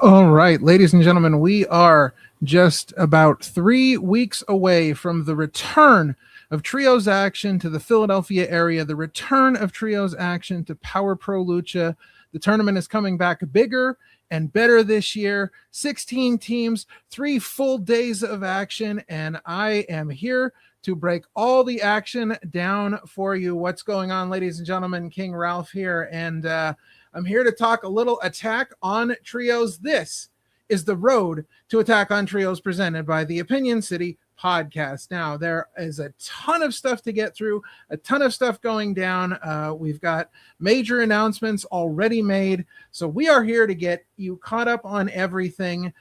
All right, ladies and gentlemen, we are just about 3 weeks away from the return of Trios action to the Philadelphia area, the return of Trios action to Power Pro Lucha. The tournament is coming back bigger and better this year. 16 teams, 3 full days of action, and I am here to break all the action down for you. What's going on, ladies and gentlemen? King Ralph here, and I'm here to talk a little Attack on Trios. This is the road to Attack on Trios presented by the Opinion City podcast. Now, there is a ton of stuff to get through, a ton of stuff going down. We've got major announcements already made. So we are here to get you caught up on everything.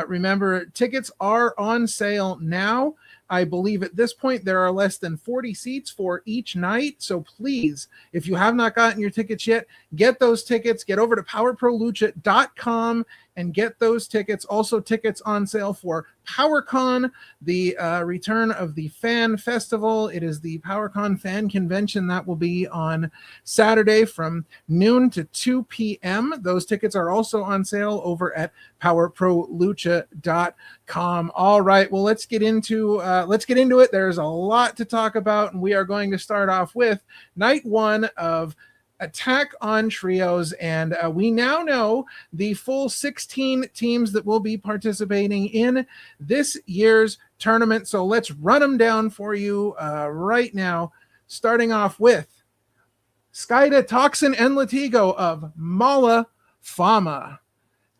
Remember, tickets are on sale now. I believe at this point there are less than 40 seats for each night. So please, if you have not gotten your tickets yet, get those tickets. Get over to powerprolucha.com and get those tickets. Also, tickets on sale for PowerCon, the return of the fan festival. It is the PowerCon fan convention that will be on Saturday from noon to 2 p.m. Those tickets are also on sale over at powerprolucha.com. All right, well, let's get into it. There's a lot to talk about, and we are going to start off with night one of Attack on Trios, and we now know the full 16 teams that will be participating in this year's tournament. So let's run them down for you right now, starting off with Skyda, Toxin, and Latigo of Mala Fama.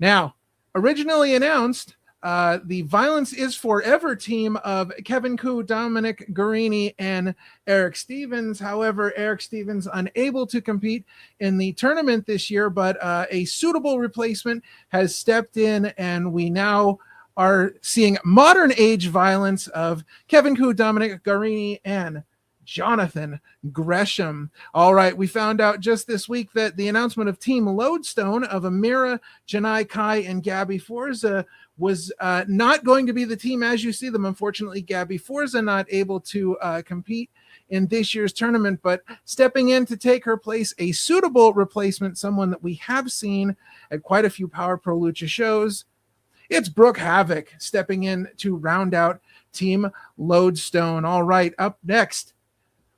Now, originally announced, the Violence is Forever team of Kevin Koo, Dominic Guarini, and Eric Stevens. However, Eric Stevens unable to compete in the tournament this year, but a suitable replacement has stepped in, and we now are seeing modern age Violence of Kevin Koo, Dominic Guarini, and Jonathan Gresham. All right, we found out just this week that the announcement of Team Lodestone of Amira, Janai Kai, and Gabby Forza was not going to be the team as you see them. Unfortunately, Gabby Forza not able to compete in this year's tournament, but stepping in to take her place, a suitable replacement, someone that we have seen at quite a few Power Pro Lucha shows. It's Brooke Havoc stepping in to round out Team Lodestone. All right, up next,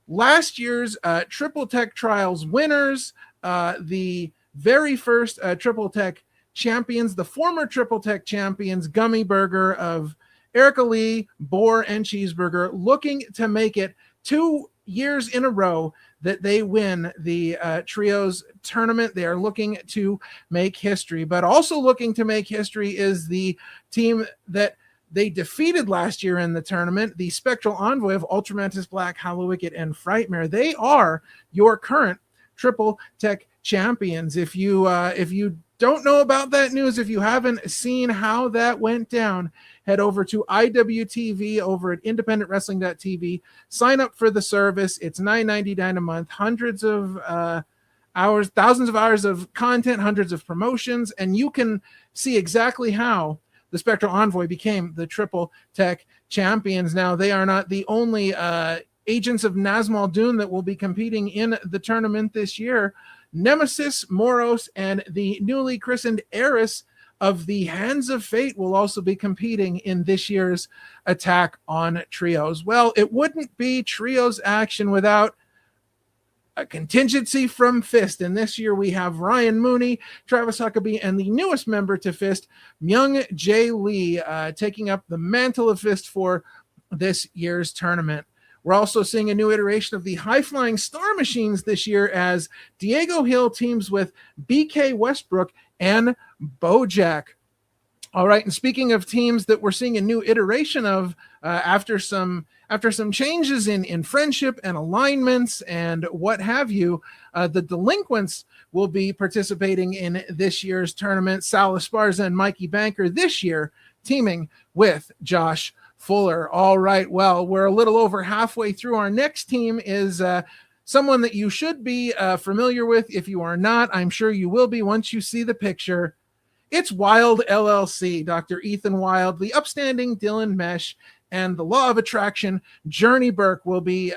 last year's Triple Tech Trials winners, the very first Triple Tech champions, the former Triple Tech champions, Gummy Burger of Erica Lee, Boar, and Cheeseburger, looking to make it 2 years in a row that they win the Trios tournament. They are looking to make history, but also looking to make history is the team that they defeated last year in the tournament, the Spectral Envoy of Ultramantis Black, Hallowicked, and Frightmare. They are your current Triple Tech champions. If you don't know about that news, if you haven't seen how that went down, head over to IWTV over at independentwrestling.tv. Sign up for the service. It's $9.99 a month, hundreds of hours, thousands of hours of content, hundreds of promotions, and you can see exactly how the Spectral Envoy became the Triple Tech champions. Now, they are not the only agents of Nazmal Dune that will be competing in the tournament this year. Nemesis, Moros, and the newly christened heiress of the Hands of Fate will also be competing in this year's Attack on Trios. Well, it wouldn't be Trios action without a contingency from Fist. And this year we have Ryan Mooney, Travis Huckabee, and the newest member to Fist, Myung Jae Lee, taking up the mantle of Fist for this year's tournament. We're also seeing a new iteration of the high-flying Star Machines this year as Diego Hill teams with BK Westbrook and Bojack. All right, and speaking of teams that we're seeing a new iteration of after some changes in friendship and alignments and what have you, the Delinquents will be participating in this year's tournament. Sal Esparza and Mikey Banker this year teaming with Josh Fuller. All right, well, we're a little over halfway through. Our next team is someone that you should be familiar with. If you are not, I'm sure you will be once you see the picture. It's Wild LLC, Dr. Ethan Wild, the upstanding Dylan Mesh, and the Law of Attraction, Journey Burke, will be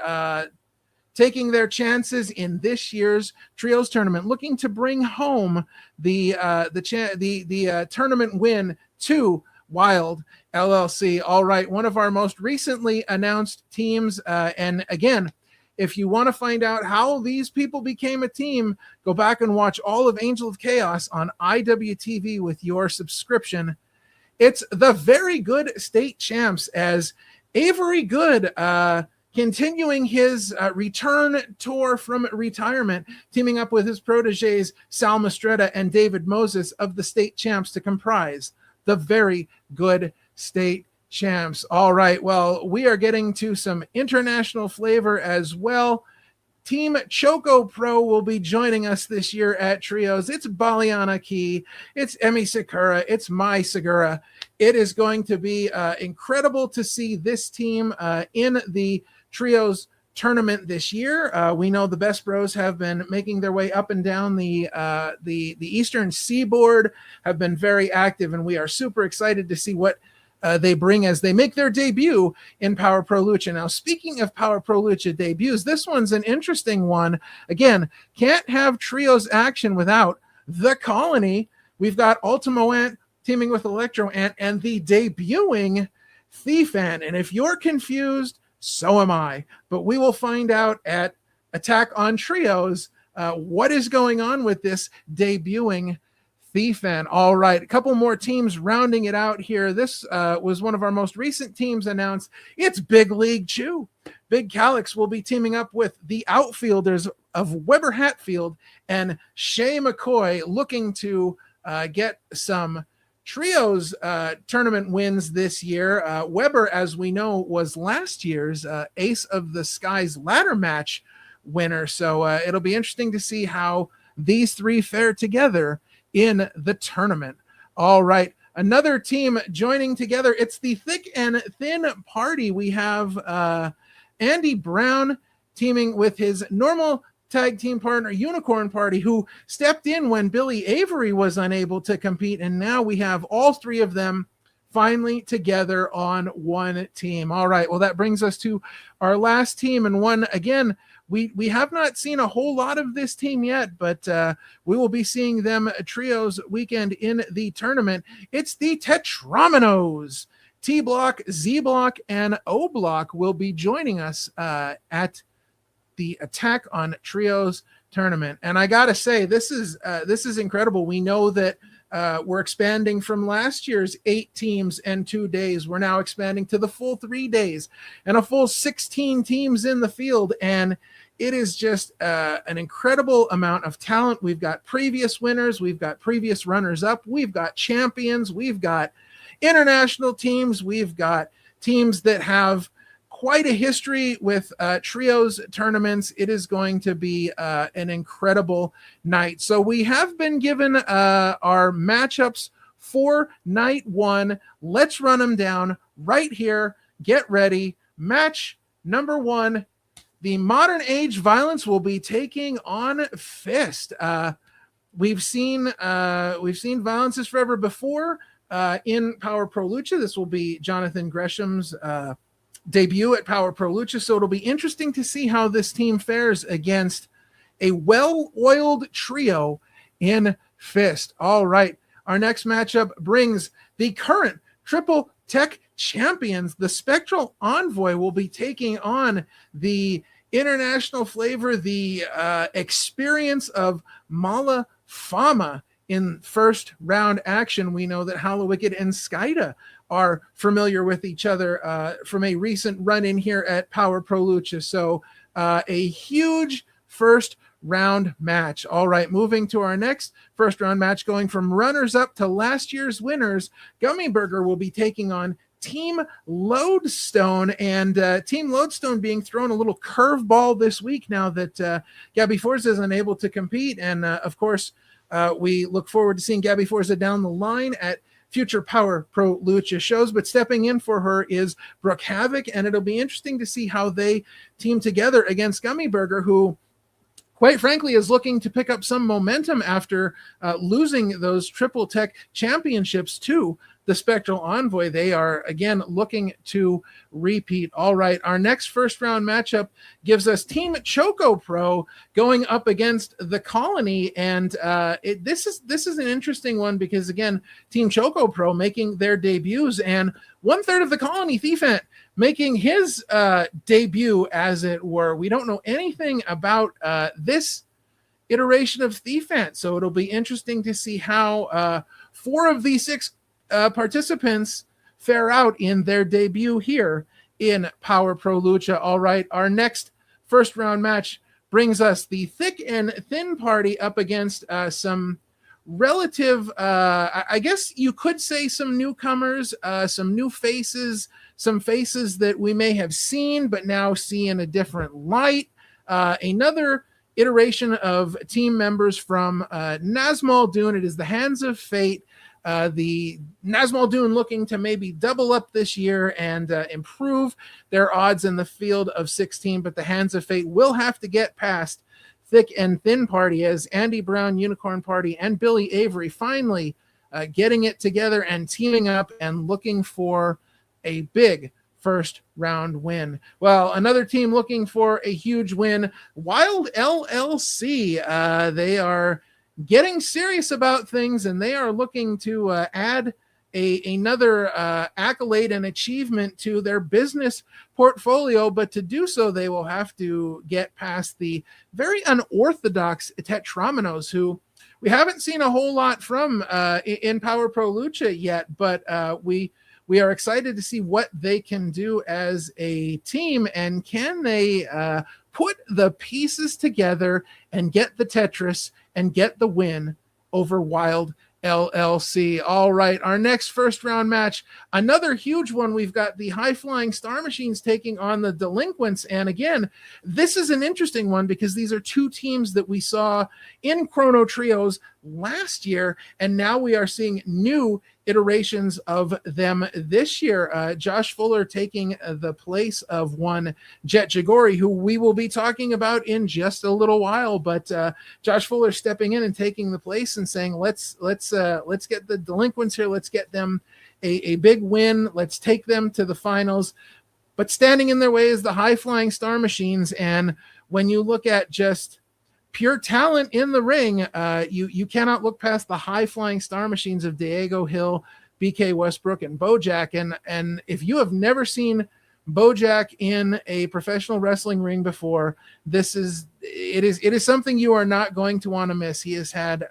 taking their chances in this year's Trios tournament, looking to bring home the tournament win to Wild LLC. All right, one of our most recently announced teams, and again, if you want to find out how these people became a team, go back and watch all of Angel of Chaos on IWTV with your subscription. It's the Very Good State Champs, as Avery Good continuing his return tour from retirement, teaming up with his proteges Sal Mastretta and David Moses of the State Champs to comprise the Very Good State Champs. All right, well, we are getting to some international flavor as well. Team Choco Pro will be joining us this year at Trios. It's Baliana Key, it's Emi Sakura, it's Mai Segura. It is going to be incredible to see this team in the Trios tournament this year. We know the Best Bros have been making their way up and down the Eastern Seaboard, have been very active, and we are super excited to see what they bring as they make their debut in Power Pro Lucha. Now, speaking of Power Pro Lucha debuts, this one's an interesting one. Again, can't have Trios action without the Colony. We've got Ultimo Ant teaming with Electro Ant and the debuting Thief Ant. And if you're confused, so am I. But we will find out at Attack on Trios what is going on with this debuting Thief Ant. All right, a couple more teams rounding it out here. This was one of our most recent teams announced. It's Big League Chew. Big Calyx will be teaming up with the outfielders of Weber Hatfield and Shay McCoy, looking to get some Trios tournament wins this year. Weber, as we know, was last year's Ace of the Skies ladder match winner. So it'll be interesting to see how these three fare together in the tournament. All right, another team joining together. It's the Thick and Thin Party. We have Andy Brown teaming with his normal tag team partner Unicorn Party, who stepped in when Billy Avery was unable to compete, and now we have all three of them finally together on one team. All right, well, that brings us to our last team, and one, again, we have not seen a whole lot of this team yet, but we will be seeing them Trios weekend in the tournament. It's the Tetrominoes. T Block, Z Block, and O Block will be joining us at the Attack on Trios tournament. And I gotta say, this is incredible. We know that we're expanding from last year's 8 teams and 2 days. We're now expanding to the full 3 days and a full 16 teams in the field. And it is just an incredible amount of talent. We've got previous winners. We've got previous runners-up. We've got champions. We've got international teams. We've got teams that have quite a history with Trios tournaments. It is going to be an incredible night. So we have been given our matchups for night 1. Let's run them down right here. Get ready. Match number 1. The Modern Age Violence will be taking on Fist. We've seen Violence is Forever before in Power Pro Lucha. This will be Jonathan Gresham's debut at Power Pro Lucha, so it'll be interesting to see how this team fares against a well-oiled trio in Fist. All right, our next matchup brings the current Triple Tech champions. The Spectral Envoy will be taking on the international flavor, the experience of Mala Fama in first round action. We know that Hallowwicked and Skida are familiar with each other from a recent run in here at Power Pro Lucha. So a huge first round match. All right, moving to our next first round match, going from runners up to last year's winners, Gummy Burger will be taking on Team Lodestone, and Team Lodestone being thrown a little curveball this week now that Gabby Forza is unable to compete. And of course, we look forward to seeing Gabby Forza down the line at future Power Pro Lucha shows, but stepping in for her is Brooke Havoc, and it'll be interesting to see how they team together against Gummy Burger, who quite frankly is looking to pick up some momentum after losing those Triple Tech championships to the Spectral Envoy. They are, again, looking to repeat. All right, our next first-round matchup gives us Team Choco Pro going up against the Colony, and this is an interesting one because, again, Team Choco Pro making their debuts, and 1/3 of the Colony, Thiefant, making his debut, as it were. We don't know anything about this iteration of Thiefant, so it'll be interesting to see how 4 of the 6 participants fare out in their debut here in Power Pro Lucha. All right, our next first round match brings us the Thick and Thin Party up against some relative, I guess you could say some newcomers, some new faces, some faces that we may have seen but now see in a different light. Another iteration of team members from Nazmal Dune. It is the Hands of Fate. The Nazmal Dune looking to maybe double up this year and improve their odds in the field of 16, but the Hands of Fate will have to get past Thick and Thin Party as Andy Brown, Unicorn Party, and Billy Avery finally getting it together and teaming up and looking for a big first round win. Well, another team looking for a huge win, Wild LLC. They are getting serious about things, and they are looking to add another accolade and achievement to their business portfolio. But to do so, they will have to get past the very unorthodox Tetramanos, who we haven't seen a whole lot from in Power Pro Lucha yet, but we are excited to see what they can do as a team, and can they put the pieces together and get the Tetris and get the win over Wild LLC. All right, our next first round match, another huge one. We've got the High Flying Star Machines taking on the Delinquents. And again, this is an interesting one because these are 2 teams that we saw in Chrono Trios last year, and now we are seeing new iterations of them this year. Josh Fuller taking the place of one Jet Jagori, who we will be talking about in just a little while. But Josh Fuller stepping in and taking the place and saying, let's get the Delinquents here. Let's get them a big win. Let's take them to the finals. But standing in their way is the High Flying Star Machines. And when you look at just pure talent in the ring, you cannot look past the High Flying Star Machines of Diego Hill, BK Westbrook, and Bojack. And if you have never seen Bojack in a professional wrestling ring before, it is something you are not going to want to miss. He has had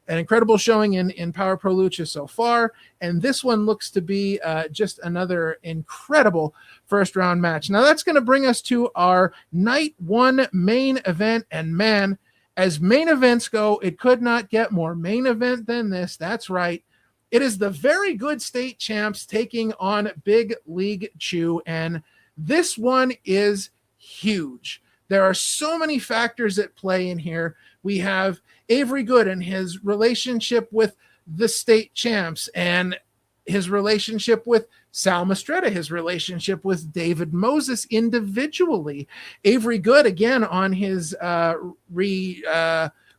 an incredible showing in Power Pro Lucha so far, and this one looks to be just another incredible first round match. Now that's going to bring us to our night 1 main event, and man, as main events go, it could not get more main event than this. That's right. It is the Very Good State Champs taking on Big League Chew, and this one is huge. There are so many factors at play in here. We have Avery Good and his relationship with the state champs, and his relationship with Sal Mastretta, his relationship with David Moses individually. Avery Good, again, on his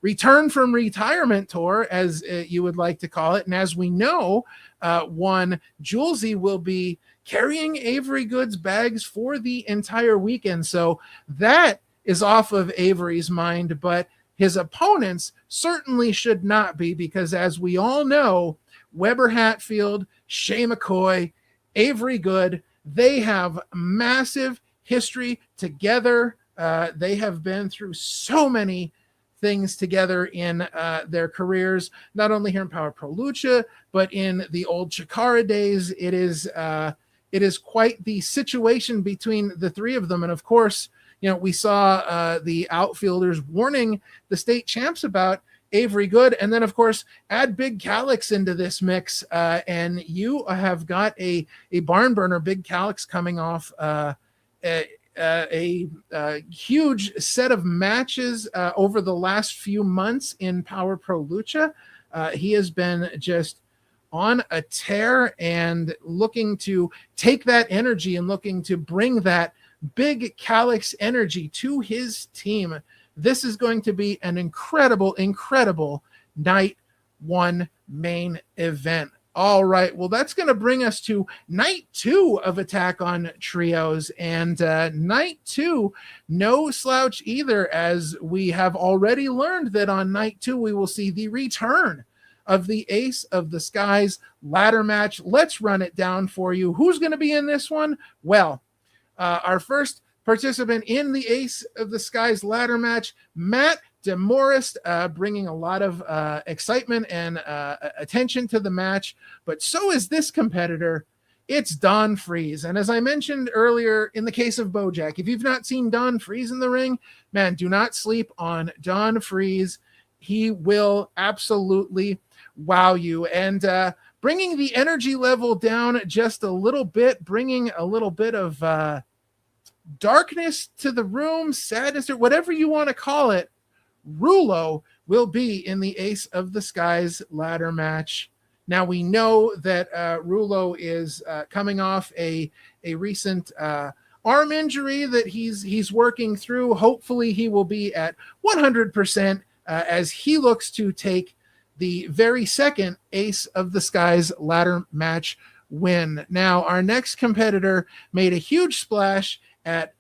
return from retirement tour, as you would like to call it. And as we know, one Julesy will be carrying Avery Good's bags for the entire weekend. So that is off of Avery's mind, but his opponents certainly should not be, because as we all know, Weber Hatfield, Shay McCoy, Avery Good, they have massive history together. They have been through so many things together in their careers, not only here in Power Pro Lucha, but in the old Chikara days. It is quite the situation between the 3 of them. And of course, you know, we saw the outfielders warning the state champs about Avery Good. And then, of course, add Big Calyx into this mix, and you have got a barn burner. Big Calyx coming off a huge set of matches over the last few months in Power Pro Lucha. He has been just on a tear and looking to take that energy and looking to bring that Big Calyx energy to his team. This is going to be an incredible night 1 main event. All right. Well, that's going to bring us to night 2 of Attack on Trios. And night 2, no slouch either, as we have already learned that on night 2, we will see the return of the Ace of the Skies ladder match. Let's run it down for you. Who's going to be in this one? Well, our first participant in the Ace of the Skies ladder match, Matt DeMorris, bringing a lot of excitement and attention to the match, but so is this competitor. It's Don Freeze. And as I mentioned earlier, in the case of Bojack, if you've not seen Don Freeze in the ring, man, do not sleep on Don Freeze. He will absolutely wow you. And bringing the energy level down just a little bit, bringing a little bit of darkness to the room, sadness, or whatever you want to call it, Rulo will be in the Ace of the Skies ladder match. Now we know that Rulo is coming off a recent arm injury that he's working through. Hopefully he will be at 100% as he looks to take the very second Ace of the Skies ladder match win. Now our next competitor made a huge splash at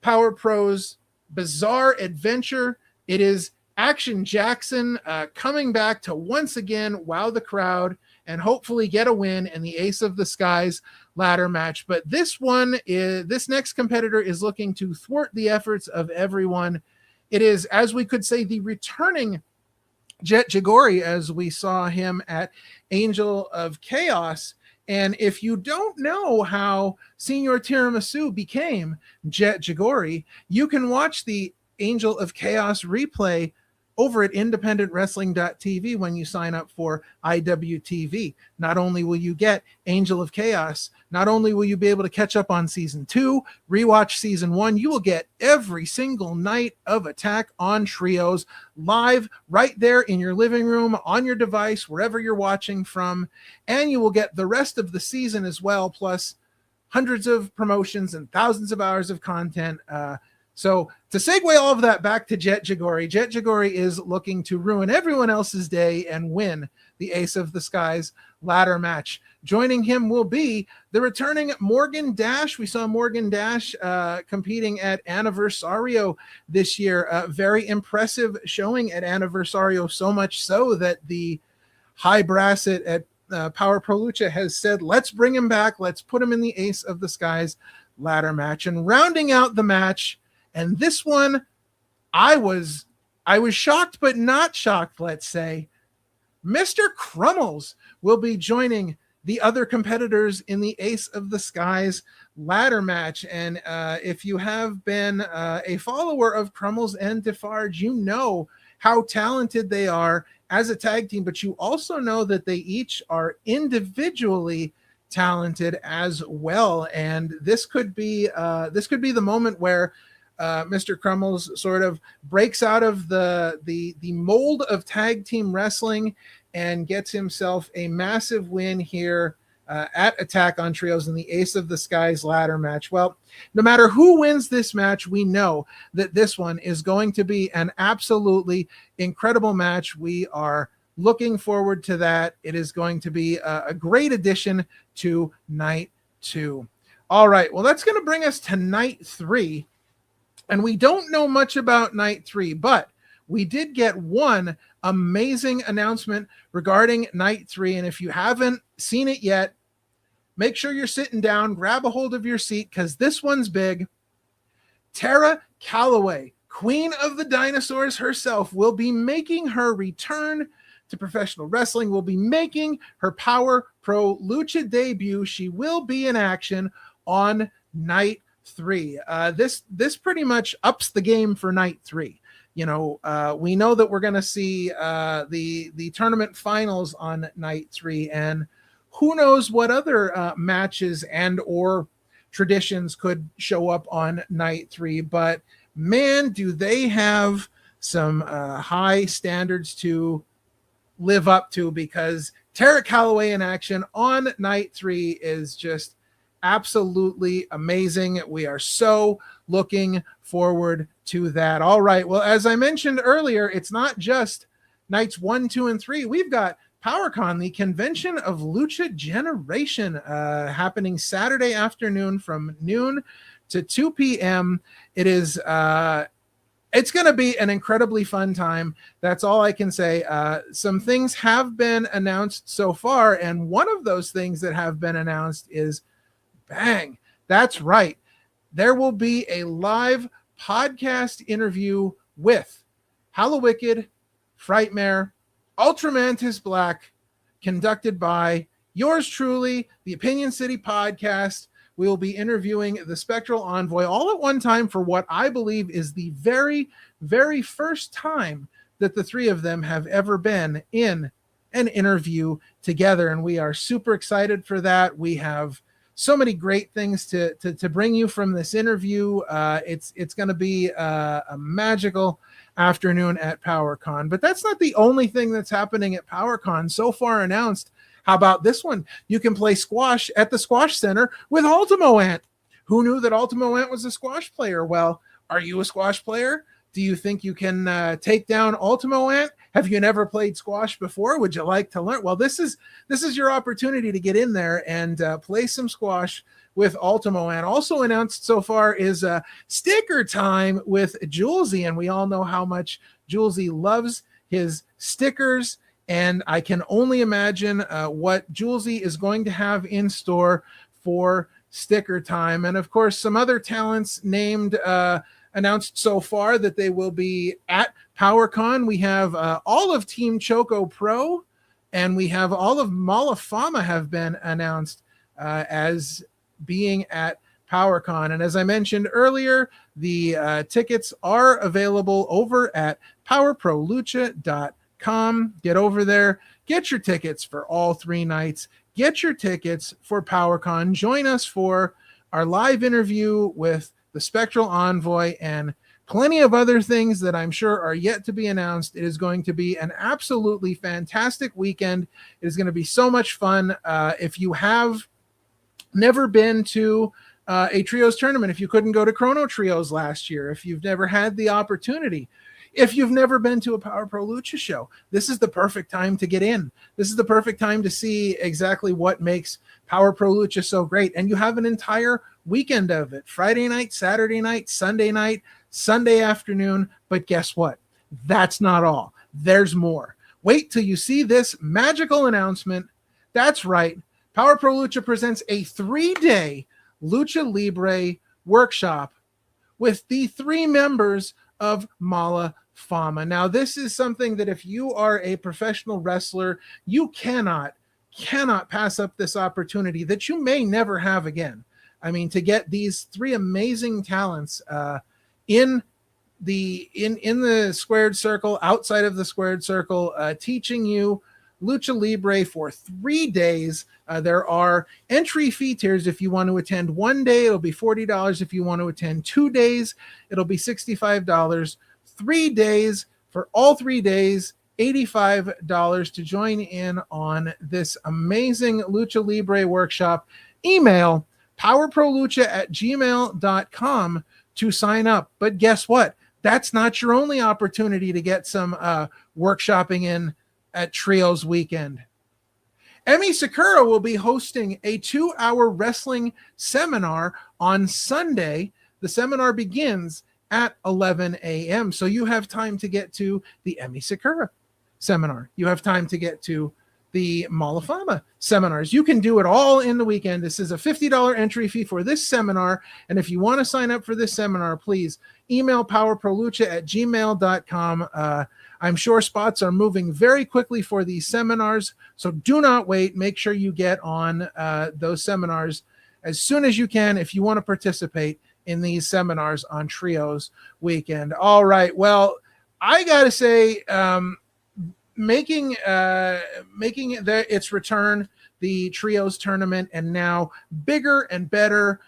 Power Pro's Bizarre Adventure. It is Action Jackson coming back to once again wow the crowd and hopefully get a win in the Ace of the Skies ladder match. But this next competitor is looking to thwart the efforts of everyone. It is, as we could say, the returning Jet Jagori, as we saw him at Angel of Chaos. And if you don't know how Senior Tiramisu became Jet Jagori, you can watch the Angel of Chaos replay over at independentwrestling.tv when you sign up for IWTV. Not only will you get Angel of Chaos, not only will you be able to catch up on season 2, rewatch season 1, you will get every single night of Attack on Trios live right there in your living room, on your device, wherever you're watching from. And you will get the rest of the season as well, plus hundreds of promotions and thousands of hours of content. So to segue all of that back to Jet Jagori is looking to ruin everyone else's day and win the Ace of the Skies ladder match. Joining him will be the returning Morgan Dash. We saw Morgan Dash competing at Anniversario this year. A very impressive showing at Anniversario, so much so that the high brass at Power Pro Lucha has said, let's bring him back. Let's put him in the Ace of the Skies ladder match. And rounding out the match, and this one, I was shocked, but not shocked, let's say. Mr. Crummels will be joining the other competitors in the Ace of the Skies ladder match. And if you have been a follower of Crummels and Defarge, you know how talented they are as a tag team, but you also know that they each are individually talented as well. And this could be the moment where Mr. Crummels sort of breaks out of the mold of tag team wrestling and gets himself a massive win here at Attack on Trios in the Ace of the Skies ladder match. Well, no matter who wins this match, we know that this one is going to be an absolutely incredible match. We are looking forward to that. It is going to be a great addition to night 2. All right, well, that's going to bring us to night 3. And we don't know much about night 3, but we did get one amazing announcement regarding night 3. And if you haven't seen it yet, make sure you're sitting down, grab a hold of your seat, because this one's big. Tara Calloway, Queen of the Dinosaurs herself, will be making her return to professional wrestling, will be making her Power Pro Lucha debut. She will be in action on night 3. This pretty much ups the game for night 3. We know that we're going to see the tournament finals on night 3, and who knows what other matches and or traditions could show up on night 3. But man, do they have some high standards to live up to, because Tara Calloway in action on night 3 is just absolutely amazing. We are so looking forward to that. All right. Well, as I mentioned earlier, it's not just nights 1, 2, and 3. We've got PowerCon, the convention of Lucha Generation, happening Saturday afternoon from noon to 2 p.m. It is it's going to be an incredibly fun time. That's all I can say. Some things have been announced so far, and one of those things that have been announced is bang. That's right. There will be a live podcast interview with Hallowicked, Frightmare, Ultramantis Black, conducted by yours truly, the Opinion City Podcast. We will be interviewing the Spectral Envoy all at one time for what I believe is the very, very first time that the three of them have ever been in an interview together. And we are super excited for that. We have so many great things to bring you from this interview. It's going to be a magical afternoon at PowerCon. But that's not the only thing that's happening at PowerCon so far announced. How about this one? You can play squash at the Squash Center with Ultimo Ant. Who knew that Ultimo Ant was a squash player? Well, are you a squash player? Do you think you can take down Ultimo Ant? Have you never played squash before? Would you like to learn? Well, this is your opportunity to get in there and play some squash with Ultimo Ant. Also announced so far is sticker time with Julesy, and we all know how much Julesy loves his stickers. And I can only imagine what Julesy is going to have in store for sticker time. And of course, some other talents named, announced so far that they will be at PowerCon. We have all of Team Choco Pro, and we have all of Malafama have been announced as being at PowerCon. And as I mentioned earlier, the tickets are available over at powerprolucha.com. Get over there, get your tickets for all 3 nights, get your tickets for PowerCon, join us for our live interview with the Spectral Envoy and plenty of other things that I'm sure are yet to be announced. It is going to be an absolutely fantastic weekend. It is going to be so much fun. If you have never been to a Trios tournament, if you couldn't go to Chrono Trios last year, if you've never had the opportunity, if you've never been to a Power Pro Lucha show, this is the perfect time to get in. This is the perfect time to see exactly what makes Power Pro Lucha so great. And you have an entire weekend of it. Friday night, Saturday night, Sunday afternoon. But guess what? That's not all. There's more. Wait till you see this magical announcement. That's right. Power Pro Lucha presents a 3-day Lucha Libre workshop with the 3 members of Mala Fama. Now, this is something that if you are a professional wrestler, you cannot pass up this opportunity that you may never have again. I mean, to get these 3 amazing talents in the squared circle, outside of the squared circle, teaching you Lucha Libre for 3 days. There are entry fee tiers. If you want to attend 1 day, it'll be $40. If you want to attend 2 days, it'll be $65. 3 days, for all 3 days, $85 to join in on this amazing Lucha Libre workshop. Email powerprolucha@gmail.com to sign up. But guess what? That's not your only opportunity to get some workshopping in at Trios Weekend. Emi Sakura will be hosting a 2-hour wrestling seminar on Sunday. The seminar begins at 11 a.m. So you have time to get to the Emi Sakura seminar. You have time to get to the Malafama seminars. You can do it all in the weekend. This is a $50 entry fee for this seminar. And if you want to sign up for this seminar, please email powerprolucha@gmail.com. I'm sure spots are moving very quickly for these seminars, so do not wait. Make sure you get on those seminars as soon as you can if you want to participate in these seminars on Trios Weekend. All right, well, I gotta say, making its return, the Trios tournament, and now bigger and better,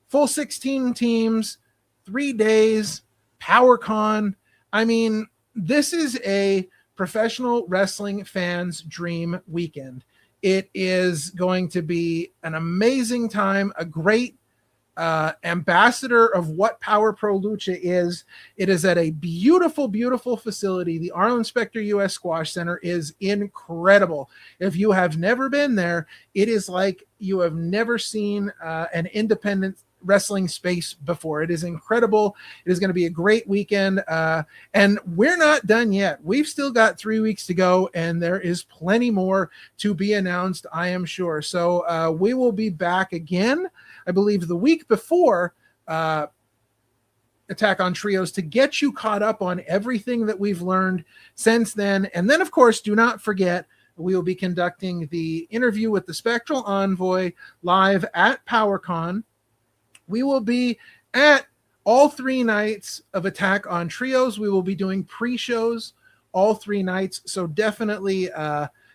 full 16 teams, 3 days, PowerCon. I mean, this is a professional wrestling fan's dream weekend. It is going to be an amazing time, a great ambassador of what Power Pro Lucha is. It is at a beautiful, beautiful facility. The Arlen Specter US Squash Center is incredible. If you have never been there, it is like you have never seen an independent wrestling space before. It is incredible. It is going to be a great weekend. And we're not done yet. We've still got 3 weeks to go, and there is plenty more to be announced, I am sure. So we will be back again, I believe, the week before Attack on Trios to get you caught up on everything that we've learned since then. And then, of course, do not forget, we will be conducting the interview with the Spectral Envoy live at PowerCon. We will be at all 3 nights of Attack on Trios. We will be doing pre-shows all 3 nights. So definitely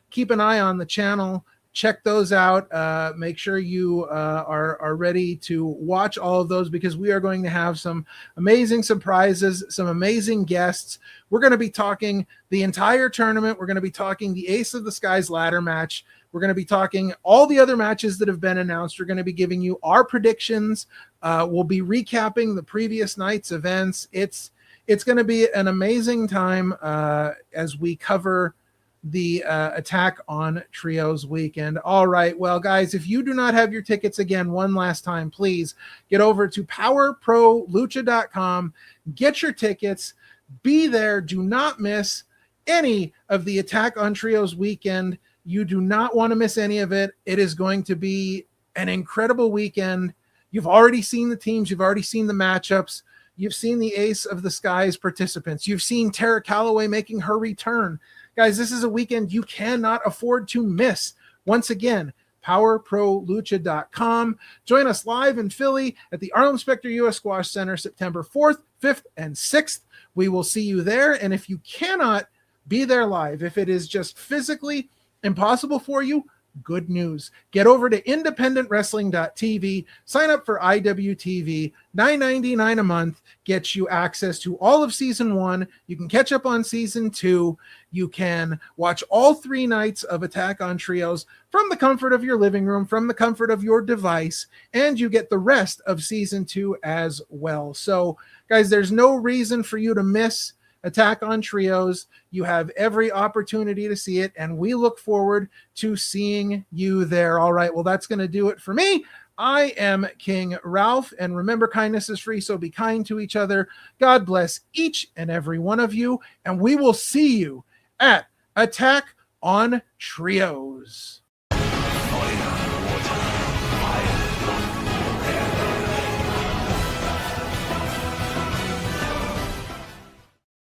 keep an eye on the channel. Check those out. Make sure you are ready to watch all of those, because we are going to have some amazing surprises, some amazing guests. We're going to be talking the entire tournament. We're going to be talking the Ace of the Skies ladder match. We're going to be talking all the other matches that have been announced. We're going to be giving you our predictions. We'll be recapping the previous night's events. It's going to be an amazing time as we cover the Attack on Trios weekend. All right, well, guys, if you do not have your tickets, again, one last time, please get over to powerprolucha.com, get your tickets, be there. Do not miss any of the Attack on Trios weekend. You do not want to miss any of it. It is going to be an incredible weekend. You've already seen the teams. You've already seen the matchups. You've seen the Ace of the Skies participants. You've seen Tara Calloway making her return. Guys, this is a weekend you cannot afford to miss. Once again, powerprolucha.com. Join us live in Philly at the Arlen Specter US Squash Center, September 4th, 5th, and 6th. We will see you there. And if you cannot be there live, if it is just physically impossible for you, good news. Get over to independentwrestling.tv, sign up for IWTV, $9.99 a month, gets you access to all of season 1. You can catch up on season 2. You can watch all 3 nights of Attack on Trios from the comfort of your living room, from the comfort of your device, and you get the rest of season 2 as well. So, guys, there's no reason for you to miss Attack on Trios. You have every opportunity to see it, and we look forward to seeing you there. All right, well, that's going to do it for me. I am King Ralph, and remember, kindness is free, so be kind to each other. God bless each and every one of you, and we will see you at Attack on Trios.